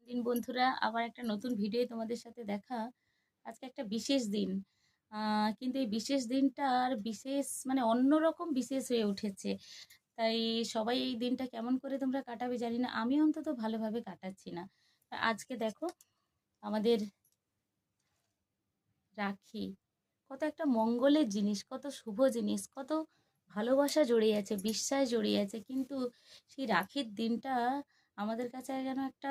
দিন বন্ধুরা, আবার একটা নতুন ভিডিও তোমাদের সাথে দেখা। আজকে একটা বিশেষ দিন। কিন্তু এই বিশেষ দিনটা আর বিশেষ মানে অন্যরকম বিশেষ হয়ে উঠেছে। তাই সবাই এই দিনটা কেমন করে তোমরা কাটাবে জানি না। আমি অন্তত ভালোভাবে কাটাচ্ছি না। আজকে দেখো আমাদের রাখি কত একটা মঙ্গলের জিনিস, কত শুভ জিনিস, কত ভালোবাসা জড়িয়ে আছে, বিশ্বাস জড়িয়ে আছে। কিন্তু সেই রাখির দিনটা আমাদের কাছে যেন একটা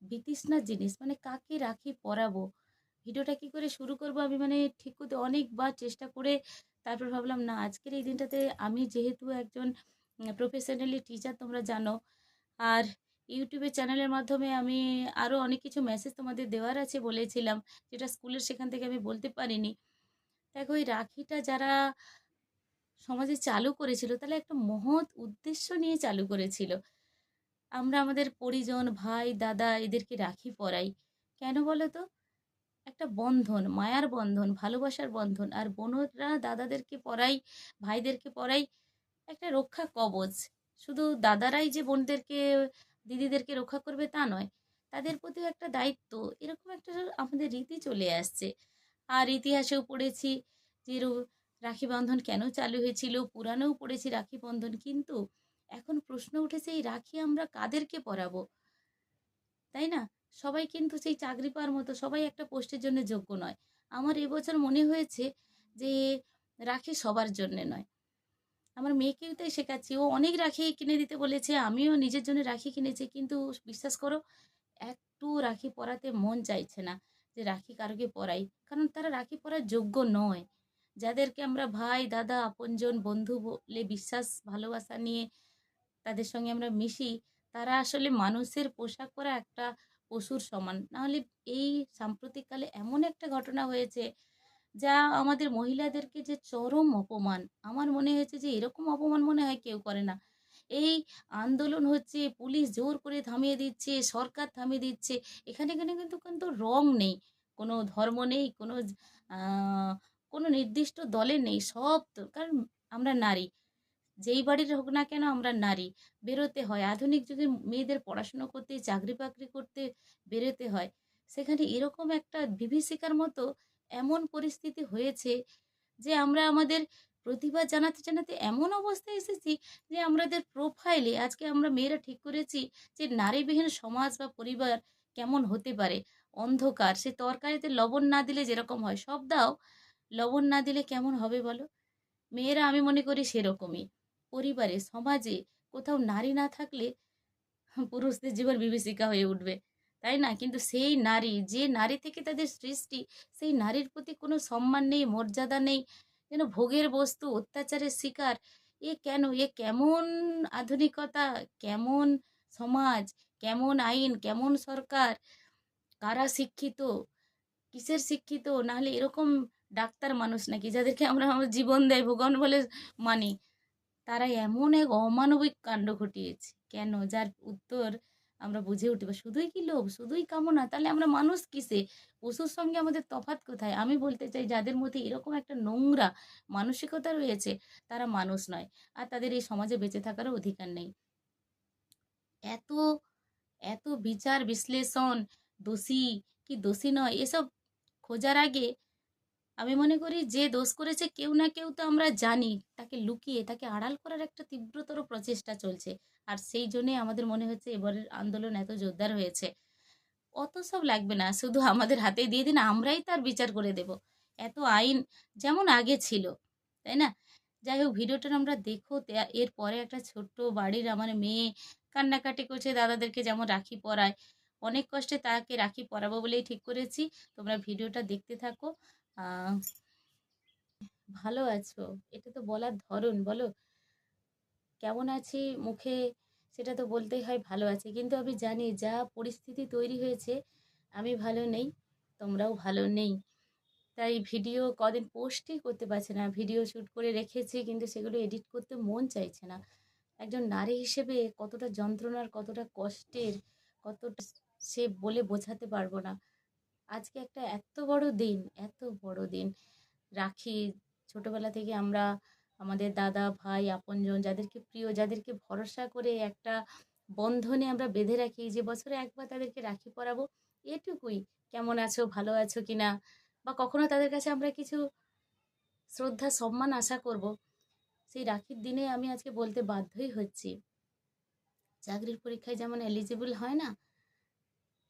বিতৃষ্ণার জিনিস। মানে কাকে রাখি পরাবো, ভিডিওটা কি করে শুরু করব আমি মানে ঠিক করতে অনেকবার চেষ্টা করে তারপর ভাবলাম না, আজকের এই দিনটাতে আমি যেহেতু একজন প্রফেশনালি টিচার তোমরা জানো, আর ইউটিউবের চ্যানেলের মাধ্যমে আমি আরও অনেক কিছু মেসেজ তোমাদের দেওয়ার আছে বলেছিলাম, যেটা স্কুলের সেখান থেকে আমি বলতে পারিনি। দেখো এই রাখিটা যারা সমাজে চালু করেছিল তাহলে একটা মহৎ উদ্দেশ্য নিয়ে চালু করেছিল। আমরা আমাদের পরিজন, ভাই, দাদা এদেরকে রাখি পরাই কেন বলো তো? একটা বন্ধন, মায়ার বন্ধন, ভালোবাসার বন্ধন। আর বোনরা দাদাদেরকে পরাই, ভাইদেরকে পরাই একটা রক্ষা কবচ। শুধু দাদারাই যে বোনদেরকে, দিদিদেরকে রক্ষা করবে তা নয়, তাদের প্রতিও একটা দায়িত্ব। এরকম একটা আমাদের রীতি চলে আসছে। আর ইতিহাসেও পড়েছি যে রাখি বন্ধন কেন চালু হয়েছিল, পুরাণেও পড়েছি রাখি বন্ধন। কিন্তু এখন প্রশ্ন উঠেছে এই রাখি আমরা কাদেরকে পরাবো, তাই না? সবাই কিন্তু সেই চাকরি পাওয়ার মতো সবাই একটা পোস্টের জন্য যোগ্য নয়। আমার এবছর মনে হয়েছে যে রাখি সবার জন্যে নয়। আমার মেয়েকেও তাই শেখাচ্ছি, ও অনেক রাখি কিনে দিতে বলেছে, আমিও নিজের জন্য রাখি কিনেছি। কিন্তু বিশ্বাস করো, একটু রাখি পরাতে মন চাইছে না যে রাখি কারোকে পরাই, কারণ তারা রাখি পরার যোগ্য নয়। যাদেরকে আমরা ভাই, দাদা, আপনজন, বন্ধু বলে বিশ্বাস ভালোবাসা নিয়ে তাদের সঙ্গে আমরা মিশি, তারা আসলে মানুষের পোশাক পরা একটা পশুর সমান। নাহলে এই সাম্প্রতিককালে এমন একটা ঘটনা হয়েছে যা আমাদের মহিলাদেরকে যে চরম অপমান। আমার মনে হয়েছে যে এরকম অপমান মনে হয় কেউ করে না। এই আন্দোলন হচ্ছে, পুলিশ জোর করে থামিয়ে দিচ্ছে, সরকার থামিয়ে দিচ্ছে। এখানে এখানে কিন্তু কিন্তু রং নেই, কোনো ধর্ম নেই, আহ, কোনো নির্দিষ্ট দলের নেই। সব তো কারণ আমরা নারী, যেই বাড়ির হোক না কেন আমরা নারী, বেরোতে হয়। আধুনিক যুগে মেয়েদের পড়াশুনো করতে, চাকরি বাকরি করতে বেরোতে হয়। সেখানে এরকম একটা বিভীষিকার মতো এমন পরিস্থিতি হয়েছে যে আমরা আমাদের প্রতিবাদ জানাতে জানাতে এমন অবস্থায় এসেছি যে আমাদের প্রোফাইলে আজকে আমরা মেয়েরা ঠিক করেছি যে নারীবিহীন সমাজ বা পরিবার কেমন হতে পারে। অন্ধকার, সে তরকারিতে লবণ না দিলে যেরকম হয়, সব দাও, লবণ না দিলে কেমন হবে বলো? মেয়েরা আমি মনে করি সেরকমই। পরিবারে, সমাজে কোথাও নারী না থাকলে পুরুষদের জীবন বিভীষিকা হয়ে উঠবে, তাই না? কিন্তু সেই নারী, যে নারী থেকে তাদের সৃষ্টি, সেই নারীর প্রতি কোনো সম্মান নেই, মর্যাদা নেই, যেন ভোগের বস্তু, অত্যাচারের শিকার। এ কেন? এ কেমন আধুনিকতা, কেমন সমাজ, কেমন আইন, কেমন সরকার? কারা শিক্ষিত, কিসের শিক্ষিত? নাহলে এরকম ডাক্তার মানুষ নাকি যাদেরকে আমরা আমার জীবন দেয় ভগবান বলে মানি, তারা এমন এক অমানবিক কাণ্ড ঘটিয়েছে কেন? যার উত্তর আমরা বুঝে উঠি বা শুধুই কি লোভ, শুধুই কামনা? তাহলে আমরা মানুষ কিসে? পশুর সঙ্গে আমাদের তফাৎ কোথায়? আমি বলতে চাই যাদের মধ্যে এরকম একটা নোংরা মানসিকতা রয়েছে তারা মানুষ নয়, আর তাদের এই সমাজে বেঁচে থাকারও অধিকার নেই। এত এত বিচার বিশ্লেষণ, দোষী কি দোষী নয় এসব খোঁজার আগে আমি মনে করি যে দোষ করেছে কেউ না কেউ তো আমরা জানি, তাকে লুকিয়ে, তাকে আড়াল করার একটা তীব্রতর প্রচেষ্টা চলছে। আর সেই জন্যই আমাদের মনে হচ্ছে এবারের আন্দোলন এত জোরদার হয়েছে। অত সব লাগবে না, শুধু আমাদের হাতে দিয়ে দিন, আমরাই তার বিচার করে দেব। এত আইন যেমন আগে ছিল, তাই না? যাই হোক, ভিডিওটা আমরা দেখো। এরপরে একটা ছোট্ট বাড়ির আমার মেয়ে কান্নাকাটি করছে, দাদাদেরকে যেমন রাখি পরায়, অনেক কষ্টে তাকে রাখি পরাবো বলেই ঠিক করেছি। তোমরা ভিডিওটা দেখতে থাকো। আহ ভালো আছো, এটা তো বলার ধরন বলো। কেমন আছি মুখে সেটা তো বলতেই হয় ভালো আছি, কিন্তু আমি জানি যা পরিস্থিতি তৈরি হয়েছে আমি ভালো নেই, তোমরাও ভালো নেই। তাই ভিডিও কদিন পোস্টই করতে পারছি না। ভিডিও শ্যুট করে রেখেছি কিন্তু সেগুলো এডিট করতে মন চাইছে না। একজন নারী হিসেবে কতটা যন্ত্রণার, কতটা কষ্টের, কতটা সে বলে বোঝাতে পারবো না। আজকে একটা এত বড় দিন, এত বড় দিন রাখি। ছোটবেলা থেকে আমরা আমাদের দাদা, ভাই, আপনজন, যাদেরকে প্রিয়, যাদেরকে ভরসা করে একটা বন্ধনে আমরা বেঁধে রাখি যে বছরে একবার তাদেরকে রাখি পরাবো, এটুকুই। কেমন আছো, ভালো আছো কিনা, বা কখনো তাদের কাছে আমরা কিছু শ্রদ্ধা সম্মান আশা করব, সেই রাখির দিনে আমি আজকে বলতে বাধ্যই হচ্ছি, চাকরির পরীক্ষায় যেমন এলিজিবল হয় না,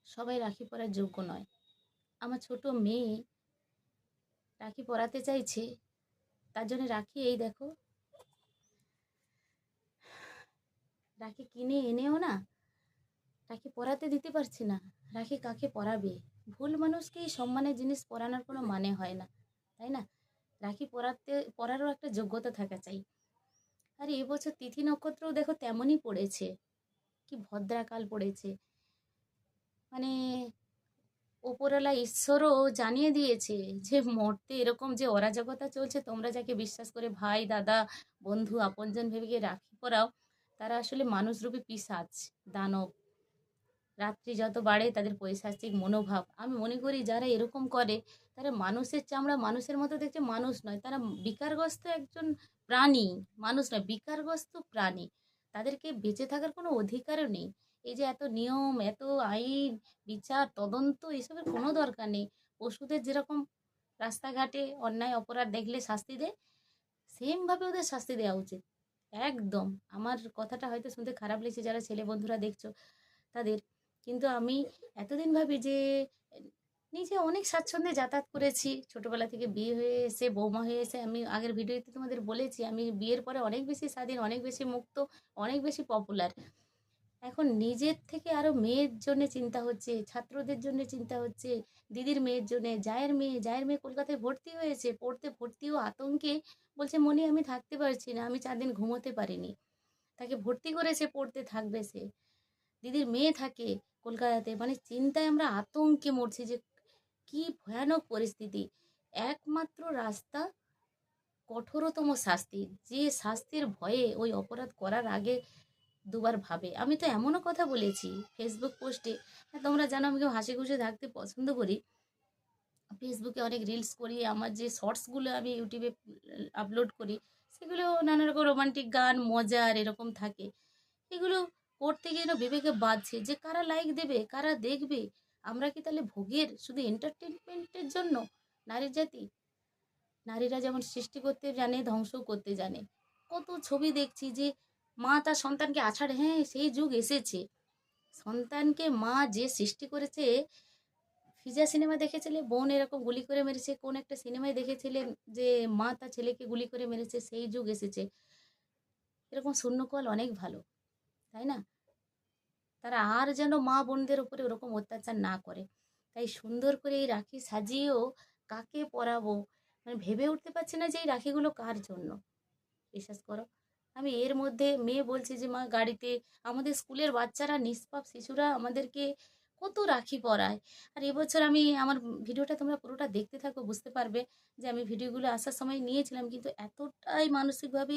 সবাই রাখি পরার যোগ্য নয়। আমার ছোট মেয়ে রাখি পরাতে চাইছে, তার জন্য রাখি এই দেখো, রাখি কিনে এনেও না, রাখি পরাতে দিতে পারছি না। রাখি কাকে পরাবে? ভুল মানুষকেই সম্মানের জিনিস পরানোর কোনো মানে হয় না, তাই না? রাখি পরারও একটা যোগ্যতা থাকা চাই। আর এবছর তিথি নক্ষত্রও দেখো তেমনই পড়েছে, কি ভদ্রাকাল পড়েছে। মানে ওপরওয়ালা ঈশ্বরও জানিয়ে দিয়েছে যে মর্তে এরকম যে অরাজকতা চলছে, তোমরা যাকে বিশ্বাস করে ভাই, দাদা, বন্ধু, আপনজন ভেবে গিয়ে রাখি পরাও, তারা আসলে মানুষরূপী পিশাচ, দানব। রাত্রি যত বাড়ে তাদের পৈশাচিক মনোভাব। আমি মনে করি যারা এরকম করে তারা মানুষের চামড়া মানুষের মতো দেখছে, মানুষ নয়, তারা বিকারগ্রস্ত একজন প্রাণী। মানুষ নয়, বিকারগ্রস্ত প্রাণী। তাদেরকে বেঁচে থাকার কোনো অধিকারও নেই। এই যে এত নিয়ম, এত আইন, বিচার, তদন্ত, এসবের কোনো দরকার নেই। পশুদের যেরকম রাস্তাঘাটে অন্যায় অপরাধ দেখলে শাস্তি দেয়, সেমভাবে ওদের শাস্তি দেওয়া উচিত। একদম। আমার কথাটা হয়তো শুনতে খারাপ লেগেছে যারা ছেলে বন্ধুরা দেখছো তাদের, কিন্তু আমি এতদিন ভাবি যে নিজে অনেক স্বাচ্ছন্দ্যে যাতায়াত করেছি, ছোটবেলা থেকে বিয়ে হয়ে এসে বৌমা হয়ে এসে। আমি আগের ভিডিওতে তোমাদের বলেছি আমি বিয়ের পরে অনেক বেশি স্বাধীন, অনেক বেশি মুক্ত, অনেক বেশি পপুলার। এখন নিজের থেকে আরো মেয়ের জন্য চিন্তা হচ্ছে, ছাত্রদের জন্য চিন্তা হচ্ছে, দিদির মেয়ের জন্য। জায়ের মেয়ে কলকাতায় ভর্তি হয়েছে, পড়তে ভর্তিও আতঙ্কে বলছে মনি আমি থাকতে পারছি না, আমি 4 দিন ঘুমোতে পারিনি। তাকে ভর্তি করেছে, পড়তে থাকবে সে। দিদির মেয়ে থাকে কলকাতাতে, মানে চিন্তায় আমরা আতঙ্কে মরছি যে কি ভয়ানক পরিস্থিতি। একমাত্র রাস্তা কঠোরতম শাস্তি, যে শাস্তির ভয়ে ওই অপরাধ করার আগে দুবার ভাবে। আমি তো এমনও কথা বলেছি ফেসবুক পোস্টে, তোমরা জানো আমি কেউ হাসি খুশি থাকতে পছন্দ করি। ফেসবুকে অনেক রিলস করি, আমার যে শর্টসগুলো আমি ইউটিউবে আপলোড করি, সেগুলো নানা রকম রোমান্টিক গান, মজার এরকম থাকে। এগুলো করতে গিয়ে না বিবেকে বাজছে যে কারা লাইক দেবে, কারা দেখবে। আমরা কি তাহলে ভোগের, শুধু এন্টারটেনমেন্টের জন্য নারী জাতি? নারীরা যেমন সৃষ্টি করতে জানে, ধ্বংসও করতে জানে। কত ছবি দেখছি যে মা তার সন্তানকে আছাড়ে, হ্যাঁ সেই যুগ এসেছে। সন্তানকে মা যে সৃষ্টি করেছে, ফিজা সিনেমা দেখেছিলে বোন এরকম গুলি করে মেরেছে, কোন একটা সিনেমায় দেখেছিলেন যে মা তার ছেলেকে গুলি করে মেরেছে, সেই যুগ এসেছে। এরকম শূন্যকল অনেক ভালো, তাই না? তারা আর যেন মা বোনদের উপরে ওরকম অত্যাচার না করে। তাই সুন্দর করে এই রাখি সাজিয়েও কাকে পরাবো, মানে ভেবে উঠতে পারছি না যে এই রাখিগুলো কার জন্য। বিশ্বাস করো, আমি এর মধ্যে মেয়ে বলছে যে মা গাড়িতে আমাদের স্কুলের বাচ্চারা, নিষ্পাপ শিশুরা আমাদেরকে কত রাখি পরায়। আর এবছর আমি আমার ভিডিওটা তোমরা পুরোটা দেখতে থাকো, বুঝতে পারবে যে আমি ভিডিওগুলো আসার সময় নিয়েছিলাম, কিন্তু এতটাই মানসিকভাবে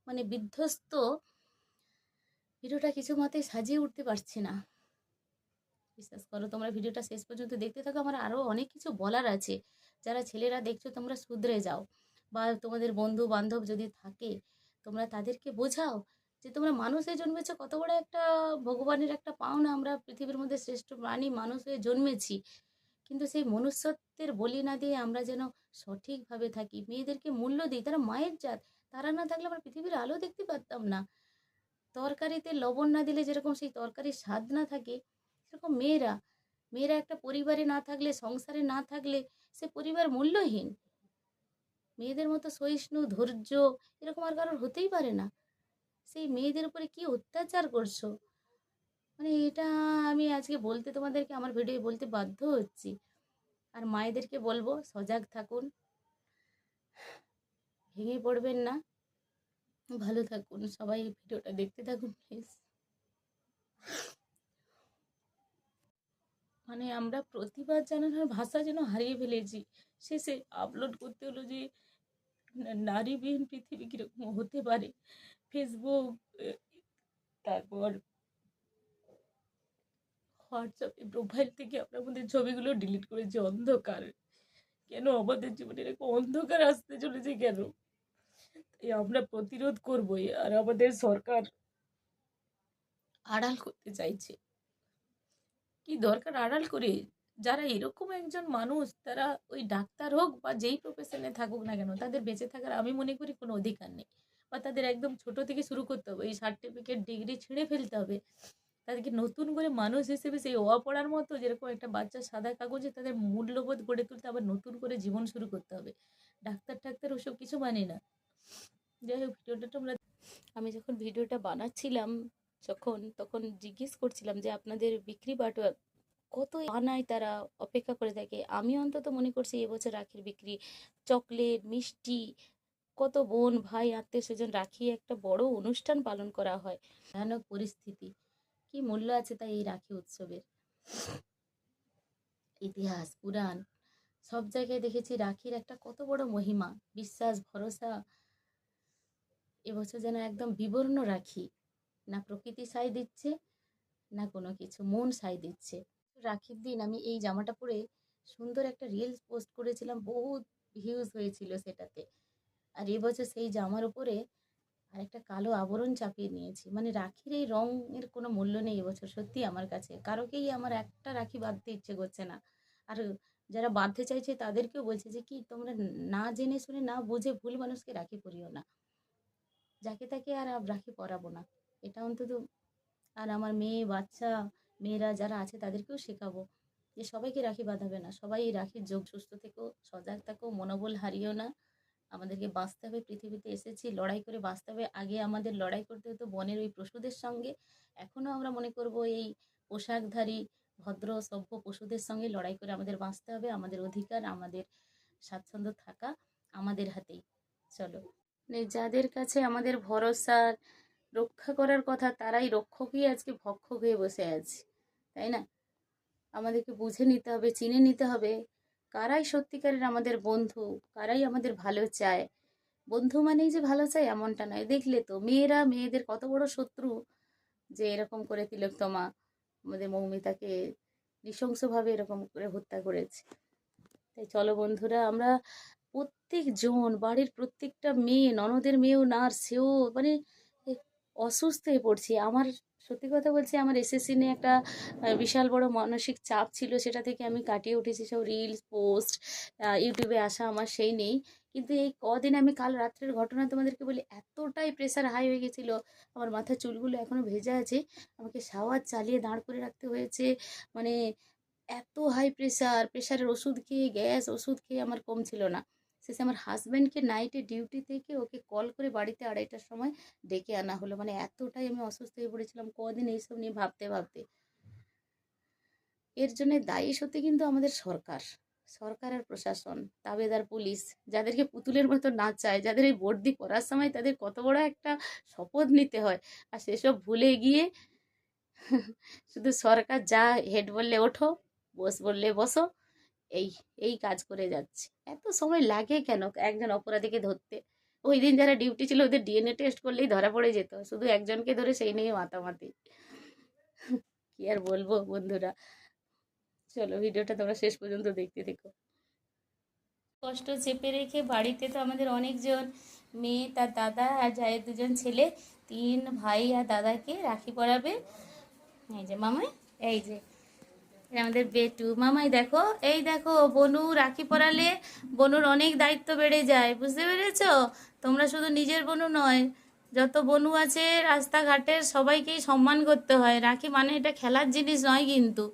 মানে বিধ্বস্ত, ভিডিওটা কিছু মতেই সাজিয়ে উঠতে পারছি না। বিশ্বাস করো, তোমরা ভিডিওটা শেষ পর্যন্ত দেখতে থাকো, আমার আরও অনেক কিছু বলার আছে। যারা ছেলেরা দেখছো তোমরা শুধরে যাও, বা তোমাদের বন্ধু বান্ধব যদি থাকে তোমরা তাদেরকে বোঝাও যে তোমরা মানুষ হয়ে জন্মেছো, কত বড় একটা ভগবানের একটা পাওনা। আমরা পৃথিবীর মধ্যে শ্রেষ্ঠ প্রাণী মানুষ হয়ে জন্মেছি, কিন্তু সেই মনুষ্যত্বের বলি না দিয়ে আমরা যেন সঠিকভাবে থাকি, মেয়েদেরকে মূল্য দিই। তারা মায়ের জাত, তারা না থাকলে আমরা পৃথিবীর আলো দেখতে পারতাম না। তরকারিতে লবণ না দিলে যেরকম সেই তরকারির স্বাদ না থাকে, সেরকম মেয়েরা, মেয়েরা একটা পরিবারে না থাকলে, সংসারে না থাকলে সে পরিবার মূল্যহীন। মেয়েদের মতো সহিষ্ণু, ধৈর্য এরকম আর কারোর হতেই পারে না। সেই মেয়েদের উপরে কি অত্যাচার করছো, মানে এটা আমি আজকে বলতে তোমাদেরকে আমার ভিডিও বলতে বাধ্য হচ্ছি। আর মায়েদেরকে বলবো সজাগ থাকুন, ভেঙে পড়বেন না, ভালো থাকুন। সবাই ভিডিওটা দেখতে থাকুন প্লিজ। মানে আমরা প্রতিবাদ জানানোর ভাষা যেন হারিয়ে ফেলেছি। শেষে আপলোড করতে হলো যে নারীবিহীন পৃথিবী কীরকম হতে পারে। ফেসবুক, তারপর হোয়াটসঅ্যাপে প্রোফাইল থেকে আমরা আমাদের ছবিগুলো ডিলিট করেছি। অন্ধকার, কেন আমাদের জীবনে এরকম অন্ধকার আসতে চলেছে কেন? এই আমরা প্রতিরোধ করবই। আর আমাদের সরকার আড়াল করতে চাইছে। কি দরকার আড়াল করে? যারা এরকম একজন মানুষ, তারা ওই ডাক্তার হোক বা যেই প্রফেশনে থাকুক না কেন, তাদের বেঁচে থাকার আমি মনে করি কোনো অধিকার নেই। বা তাদের একদম ছোট থেকে শুরু করতে হবে, এই সার্টিফিকেট ডিগ্রি ছিঁড়ে ফেলতে হবে। তাদেরকে নতুন করে মানুষ হিসেবে সেই পড়ার মতো, যেরকম একটা বাচ্চা সাদা কাগজে তাদের মূল্যবোধ গড়ে তুলতে, আবার নতুন করে জীবন শুরু করতে হবে। ডাক্তার টাক্তার ওসব কিছু মানে না। যাই হোক, ভিডিওটা তোমরা, আমি যখন ভিডিওটা বানাচ্ছিলাম তখন জিজ্ঞেস করছিলাম যে আপনাদের বিক্রি বাটা কত বানায়, তারা অপেক্ষা করে থাকে। আমি অন্তত মনে করছি এবছর রাখির বিক্রি, চকলেট, মিষ্টি, কত বোন ভাই আত্মীয় স্বজন, রাখি একটা বড় অনুষ্ঠান পালন করা হয়। ভয়ানক পরিস্থিতি, কি মূল্য আছে তাই এই রাখি উৎসবের। ইতিহাস, পুরাণ, সব জায়গায় দেখেছি রাখির একটা কত বড় মহিমা, বিশ্বাস, ভরসা। এবছর যেন একদম বিবর্ণ রাখি, না প্রকৃতি সায় দিচ্ছে, না কোনো কিছু, মন সায় দিচ্ছে। রাখির দিন আমি এই জামাটা পরে সুন্দর একটা রিলস পোস্ট করেছিলাম, বহুত ভিউজ হয়েছিল সেটাতে। আর এবছর সেই জামার উপরে আরেকটা কালো আবরণ চাপিয়ে নিয়েছি। মানে রাখির এই রঙের কোনো মূল্য নেই এবছর, সত্যি আমার কাছে কারোকেই আমার একটা রাখি বাঁধতে ইচ্ছে করছে না। আর যারা বাঁধতে চাইছে তাদেরকেও বলছে যে কি তোমরা না জেনে শুনে না বুঝে ভুল মানুষকে রাখি পরিও না, যাকে তাকে আর রাখি পরাবো না, এটা অন্তত। আর আমার মেয়ে বাচ্চা, মেয়েরা যারা আছে তাদেরকেও শেখাবো যে সবাইকে রাখি বাঁধাবে না, সবাই এই রাখির যোগ, সুস্থ থেকো, সজাগ থাকো, মনোবল হারিও না। আমাদেরকে বাঁচতে হবে, পৃথিবীতে এসেছি লড়াই করে বাঁচতে হবে। আগে আমাদের লড়াই করতে হতো বনের ওই পশুদের সঙ্গে, এখনও আমরা মনে করব এই পোশাকধারী ভদ্র সভ্য পশুদের সঙ্গে লড়াই করে আমাদের বাঁচতে হবে। আমাদের অধিকার, আমাদের স্বাচ্ছন্দ্য থাকা আমাদের হাতেই। চলো, মানে যাদের কাছে আমাদের ভরসা রক্ষা করার কথা, তারাই রক্ষকই আজকে ভক্ষক হয়ে বসে আছে, তাই না? আমাদেরকে বুঝে নিতে হবে, চিনে নিতে হবে কারাই সত্যিকারের আমাদের বন্ধু, কারাই আমাদের ভালো চায়। বন্ধু মানেই যে ভালো চায় এমনটা নয়। দেখলে তো মেয়েরা মেয়েদের কত বড় শত্রু, যে এরকম করে তিলোত্তমা আমাদের মৌমিতাকে নৃশংসভাবে এরকম করে হত্যা করেছে। তাই চলো বন্ধুরা, আমরা প্রত্যেকজন বাড়ির প্রত্যেকটা মেয়ে, ননদের মেয়েও নার্স, সেও মানে এ অসুস্থ হয়ে পড়ছি। আমার সত্যি কথা বলছি, আমার এসএসসি নিয়ে একটা বিশাল বড় মানসিক চাপ ছিল, সেটা থেকে আমি কাটিয়ে উঠেছি। সব রিলস পোস্ট, ইউটিউবে আসা আমার সেই নেই। কিন্তু এই কদিন, আমি কাল রাত্রের ঘটনা তোমাদেরকে বলি, এতটাই প্রেশার হাই হয়ে গেছিলো, আমার মাথার চুলগুলো এখনো ভেজা আছে, আমাকে শাওয়ার চালিয়ে দাঁড় করে রাখতে হয়েছে। মানে এত হাই প্রেশার, প্রেশারের ওষুধ খেয়ে, গ্যাস ওষুধ খেয়ে আমার কম ছিল না। শেষে আমার হাজব্যান্ডকে নাইটে ডিউটি থেকে ওকে কল করে বাড়িতে 2:30টার সময় ডেকে আনা হলো। মানে এতটাই আমি অসুস্থ হয়ে পড়েছিলাম কদিন এইসব নিয়ে ভাবতে ভাবতে। এর জন্য দায়ী সত্যি কিন্তু আমাদের সরকার, সরকার আর প্রশাসন, তাবেদার পুলিশ, যাদেরকে পুতুলের মতো নাচায়, যাদের এই বর্দি পড়ার সময় তাদের কত বড় একটা শপথ নিতে হয়, আর সেসব ভুলে গিয়ে শুধু সরকার যা হেড বললে ওঠো, বস বললে বসো, এই এই কাজ করে যাচ্ছে। এত সময় লাগে কেন একজন অপরাধীকে ধরতে? ওই দিন যারা ডিউটি ছিল ওদের ডিএনএ টেস্ট করলেই ধরা পড়ে যেত, শুধু একজনকে ধরে সেই নিয়ে মাতামাতি। কি আর বলবো বন্ধুরা, চলো ভিডিওটা তোমরা শেষ পর্যন্ত দেখতে থেকো। কষ্ট চেপে রেখে বাড়িতে তো আমাদের অনেকজন, মেয়ে, তার দাদা আর জায়ের 2জন ছেলে, 3 ভাই আর দাদাকে রাখি পরাবে। এই যে মামাই, এই যে আমাদের বেটু মামাই, দেখো এই দেখো, বনু রাখি পরালে বনুর অনেক দায়িত্ব বেড়ে যায়, বুঝতে পেরেছো? তোমরা শুধু নিজের বনু নয়, যত বনু আছে রাস্তাঘাটের সবাইকেই সম্মান করতে হয়। রাখি মানে এটা খেলার জিনিস নয় কিন্তু,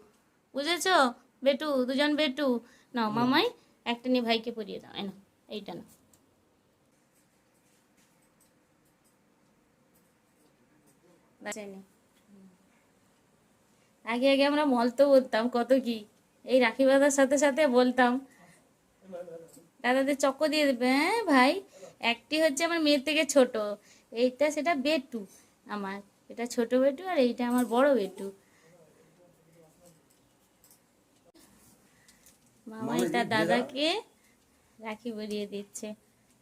বুঝেছো? বেটু, 2জন বেটু, নাও মামাই একটা নিয়ে ভাইকে পরিয়ে দাও, না এইটা না, বাঁচায়নি। আগে আগে আমরা মলতো বলতাম কত কি, এই রাখি বাঁধার সাথে সাথে বলতাম দাদাদের চক্কর দিয়ে দেবে। হ্যাঁ ভাই, একটি হচ্ছে আমার মেয়ের থেকে ছোট, এইটা সেটা বেটু আমার, এটা ছোট বেটু, আর এইটা আমার বড় বেটু। মামাই তার দাদাকে রাখি পরিয়ে দিচ্ছে।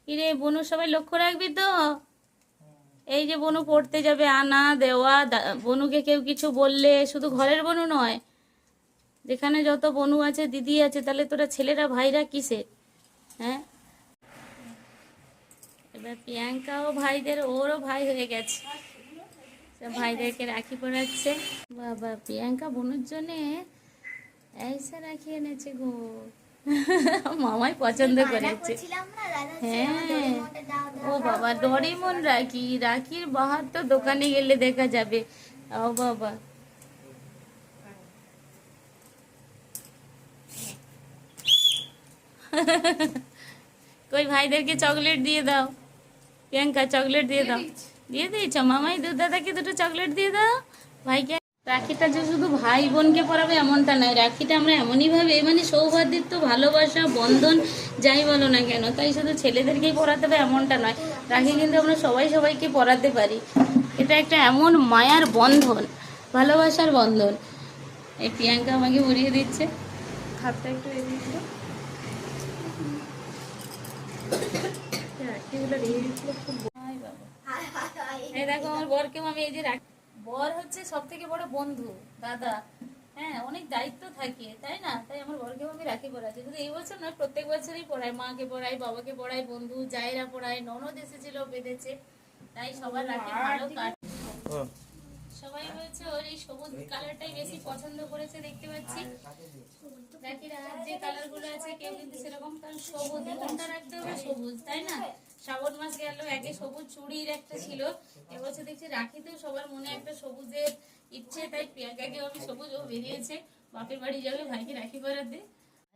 কিরে বনু, সবাই লক্ষ্য রাখবি তো, এই যে বনু পড়তে যাবে, আনা দেওয়া, বনুকে কেউ কিছু বললে, শুধু ঘরের বনু নয়, যেখানে যত বনু আছে, দিদি আছে, তাহলে তোরা ছেলেরা ভাইরা কিসের? হ্যাঁ, এবার প্রিয়াঙ্কাও ভাইদের, ওরও ভাই হয়ে গেছে। সব ভাইদেরকে রাখি পরাচ্ছে। বাবা, প্রিয়াঙ্কা বোনের জন্যে এইসা রাখি এনেছে গো। মামাই পছন্দ করেছে। হ্যাঁ, ও বাবা, ডরিমন রাখি, রাখির বাহার তো দোকানে গেলে দেখা যাবে। ও বাবা, কই ভাইদেরকে চকলেট দিয়ে দাও। প্রিয়াঙ্কা চকলেট দিয়ে দাও। দিয়ে দিয়েছ? মামাই দাদাকে দুটো চকলেট দিয়ে দাও ভাইকে। রাখিটা যে শুধু ভাই বোনকে পরাবে এমনটা নয়, রাখিটা আমরা এমনই ভাবে মানে সৌহার্দ্যিত্ব, ভালোবাসা, বন্ধন যাই বলো না কেন, তাই শুধু ছেলেদেরকেই পরাতে হবে এমনটা নয়। রাখি কিন্তু আমরা সবাই সবাইকে পরাতে পারি। এটা একটা এমন মায়ার বন্ধন, ভালোবাসার বন্ধন। এই প্রিয়াঙ্কা আমাকে উড়িয়ে দিচ্ছে। হাতটা একটু এগিয়ে দিল, রাখিগুলো রেখে দিচ্ছিল খুব। হাই বাবা, এই দেখো আমার বরকেও আমি এই যে রাখি। বর হচ্ছে সব থেকে বড় বন্ধু, দাদা। হ্যাঁ, অনেক দায়িত্ব থাকে, তাই না? তাই আমার বরকেও আমি রাখি পড়াচ্ছি। শুধু এই বছর নয়, প্রত্যেক বছরই পড়াই। মাকে পড়াই, বাবাকে পড়াই, বন্ধু জায়েরা পড়াই, ননদ এসেছিল বেঁধেছে। তাই সবার রাখি ভালো কাট। সবাই হচ্ছে ওর এই সবুজ কালারটাই বেশি পছন্দ করেছে, দেখতে পাচ্ছি। রাখির আর যে কালার গুলো আছে কেউ কিন্তু সেরকম, কারণ সবুজ মনটা রাখতে হবে সবুজ, তাই না? শ্রাবণ মাস গেল, আগে সবুজ চুড়ির একটা ছিল, এবছর দেখছি রাখিতেও সবার মনে একটা সবুজের ইচ্ছে। তাই প্রিয়াঙ্কাকেও আমি সবুজ, ও বেরিয়েছে বাপের বাড়ি যাবে ভাইকে রাখি পরাতে।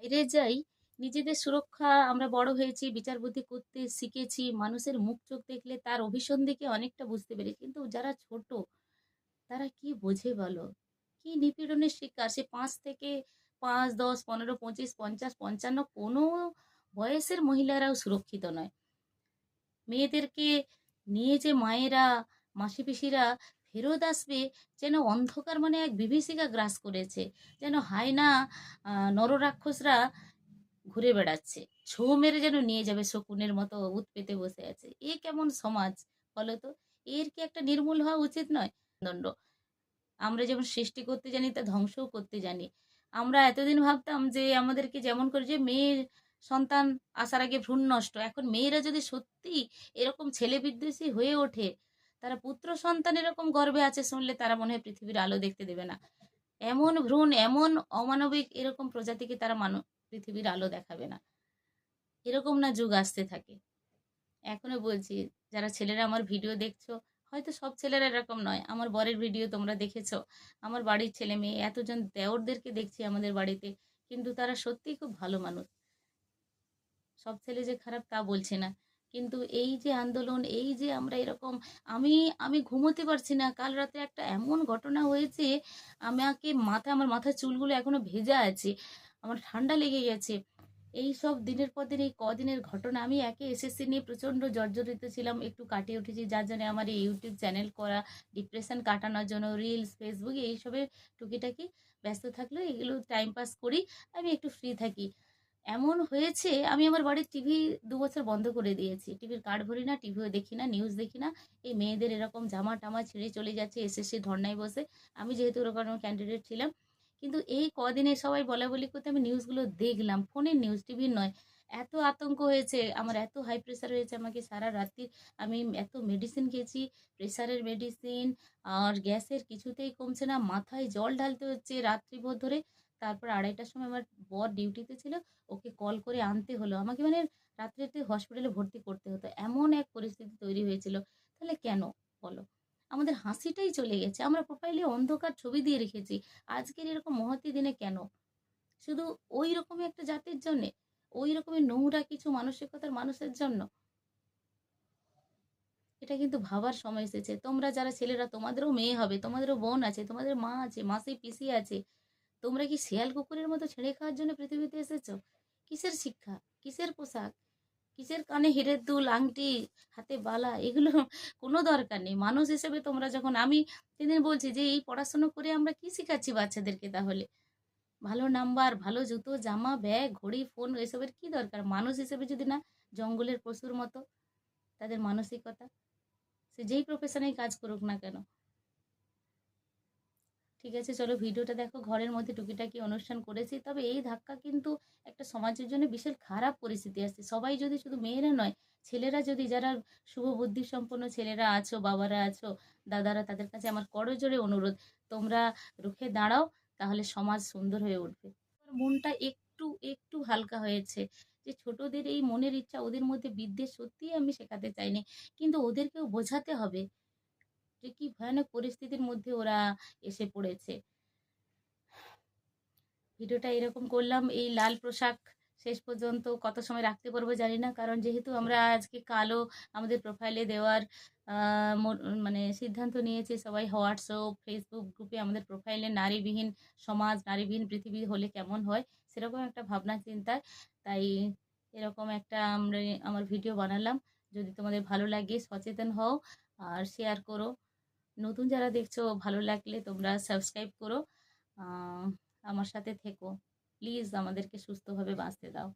বাইরে যাই, নিজেদের সুরক্ষা, আমরা বড় হয়েছি, বিচার বুদ্ধি করতে শিখেছি, মানুষের মুখ চোখ দেখলে তার অভিসন্ধি দেখে অনেকটা বুঝতে পেরেছি। কিন্তু যারা ছোট, তারা কি বোঝে বলো? কি নিপীড়নের শিকার সে! 5 থেকে 5, 10, 15, 25, 50, 55 কোনো বয়সের মহিলারাও সুরক্ষিত নয়। মেয়েদেরকে নিয়ে যে মায়েরা, মাসি পিসিরা ফেরত আসবে, যেন অন্ধকার মানে এক বিভীষিকা গ্রাস করেছে। যেন হায়না নররাক্ষসরা ঘুরে বেড়াচ্ছে, ছো মেরে যেন নিয়ে যাবে, শকুনের মতো উৎ পেতে বসে আছে। এ কেমন সমাজ বলো তো? এর কি একটা নির্মূল হওয়া উচিত নয়? দণ্ড, আমরা যেমন সৃষ্টি করতে জানি, তা ধ্বংসও করতে জানি। আমরা এতদিন ভাবতাম যে আমাদেরকে যেমন করে, যে মেয়ের সন্তান আসার আগে ভ্রূণ নষ্ট, এখন মেয়েরা যদি সত্যি এরকম ছেলে বিদ্বেষী হয়ে ওঠে, তারা পুত্র সন্তান এরকম গর্ভে আছে শুনলে তারা মনে হয় পৃথিবীর আলো দেখতে দেবে না। এমন ভ্রূণ, এমন অমানবিক এরকম প্রজাতিকে তারা পৃথিবীর আলো দেখাবে না। এরকম না যুগ আসতে থাকে। এখনো বলছি, যারা ছেলেরা আমার ভিডিও দেখছো, হয়তো সব ছেলেরা এরকম নয়। আমার বরের ভিডিও তোমরা দেখেছো, আমার বাড়ির ছেলে মেয়ে এতজন দেওরদেরকে দেখছি আমাদের বাড়িতে, কিন্তু তারা সত্যিই খুব ভালো মানুষ। সব ছেলে যে খারাপ তা বলছে না, কিন্তু এই যে আন্দোলন, এই যে আমরা এরকম, আমি আমি ঘুমোতে পারছি না। কাল রাতে একটা এমন ঘটনা হয়েছে, আমার মাথার চুলগুলো এখনো ভেজা আছে, আমার ঠান্ডা লেগে গেছে। এই সব দিনের পর দিন, এই কদিনের ঘটনা, আমি একে এসএসসি নিয়ে প্রচণ্ড জর্জরিত ছিলাম, একটু কাটিয়ে উঠেছি, যার জন্য আমার এই ইউটিউব চ্যানেল করা, ডিপ্রেশন কাটানোর জন্য রিলস, ফেসবুক এইসবে টুকিটাকি ব্যস্ত থাকলেও এগুলো টাইম পাস করি, আমি একটু ফ্রি থাকি। এমন হয়েছে, আমি আমার বাড়ির টিভি 2 বছর বন্ধ করে দিয়েছি। টিভির কার্ড ভরি না, টিভিও দেখি না, নিউজ দেখি না। এই মেয়েদের এরকম জামা টামা ছিঁড়ে চলে যাচ্ছে এসএসসি ধর্নায় বসে। আমি যেহেতু ওরকম ক্যান্ডিডেট ছিলাম, কিন্তু এই কদিনে সবাই বলা বলি করতে আমি নিউজগুলো দেখলাম, ফোনের নিউজ, টিভির নয়। এত আতঙ্ক হয়েছে আমার, এত হাই প্রেশার হয়েছে আমাকে সারা রাত্রি। আমি এত মেডিসিন খেয়েছি, প্রেশারের মেডিসিন আর গ্যাসের, কিছুতেই কমছে না। মাথায় জল ঢালতে হচ্ছে রাত্রিভর ধরে। তারপর 2:30টার সময় আমার বর ডিউটিতে ছিল, ওকে কল করে আনতে হলো আমাকে, মানে রাত্রিতে হসপিটালে ভর্তি করতে হতো, এমন এক পরিস্থিতি তৈরি হয়েছিল। তাহলে কেন বলো? আমাদের হাসিটাই চলে গেছে, আমরা প্রোফাইলে অন্ধকার ছবি দিয়ে রেখেছি। আজকের এরকম মহতী দিনে কেন? শুধু ওই রকমই একটা জাতির জন্যে, ওই রকমের নোংরা কিছু মানসিকতার মানুষের জন্য? এটা কিন্তু ভাবার সময় এসেছে। তোমরা যারা ছেলেরা, তোমাদেরও মেয়ে হবে, তোমাদেরও বোন আছে, তোমাদের মা আছে, মাসি পিসি আছে। তোমরা কি শিয়াল কুকুরের মতো ছেড়ে খাওয়ার জন্য পৃথিবীতে এসেছো? কিসের শিক্ষা, কিসের পোশাক, কিসের কানে হিরের দুল, আংটি, হাতে বালা, এগুলো কোনো দরকার নেই। মানুষ হিসেবে তোমরা যখন, আমি সেদিন বলছি যে এই পড়াশুনো করে আমরা কি শেখাচ্ছি বাচ্চাদেরকে তাহলে? ভালো নাম্বার, ভালো জুতো, জামা, ব্যাগ, ঘড়ি, ফোন, এসবের কি দরকার? মানুষ হিসেবে যদি না, জঙ্গলের পশুর মতো তাদের মানসিকতা, সে যেই প্রফেশনেই কাজ করুক না কেন। ঠিক আছে, চলো ভিডিওটা দেখো। ঘরের মধ্যে টুকিটাকি অনুষ্ঠান করেছি, তবে এই ধাক্কা কিন্তু একটা সমাজের জন্য বিশাল খারাপ পরিস্থিতি আসছে। সবাই যদি, শুধু মেয়েরা নয়, ছেলেরা যদি, যারা শুভ বুদ্ধি সম্পন্ন ছেলেরা আছো, বাবারা আছো, দাদারা, তাদের কাছে আমার করজোড়ে অনুরোধ, তোমরা রুখে দাঁড়াও, তাহলে সমাজ সুন্দর হয়ে উঠবে। আমার মনটা একটু একটু হালকা হয়েছে যে ছোটদের এই মনের ইচ্ছা, ওদের মধ্যে বিদ্বেষ সত্যিই আমি শেখাতে চাইনি, কিন্তু ওদেরকেও বোঝাতে হবে যে কি ভয়ানক পরিস্থিতির মধ্যে ওরা এসে পড়েছে। ভিডিওটা এরকম করলাম, এই লাল পোশাক শেষ পর্যন্ত কত সময় রাখতে পারবো জানি না, কারণ যেহেতু আমরা আজকে কালো আমাদের প্রোফাইলে দেওয়ার মানে সিদ্ধান্ত নিয়েছে সবাই। হোয়াটসঅ্যাপ, ফেসবুক গ্রুপে আমাদের প্রোফাইলে নারীবিহীন সমাজ, নারীবিহীন পৃথিবী হলে কেমন হয়, সেরকম একটা ভাবনা চিন্তায়, তাই এরকম একটা আমরা, আমার ভিডিও বানালাম। যদি তোমাদের ভালো লাগে সচেতন হও আর শেয়ার করো। নতুন যারা দেখছো, ভালো লাগলে তোমরা সাবস্ক্রাইব করো। আহ, আমার সাথে থেকো, প্লিজ আমাদেরকে সুস্থভাবে বাঁচতে দাও।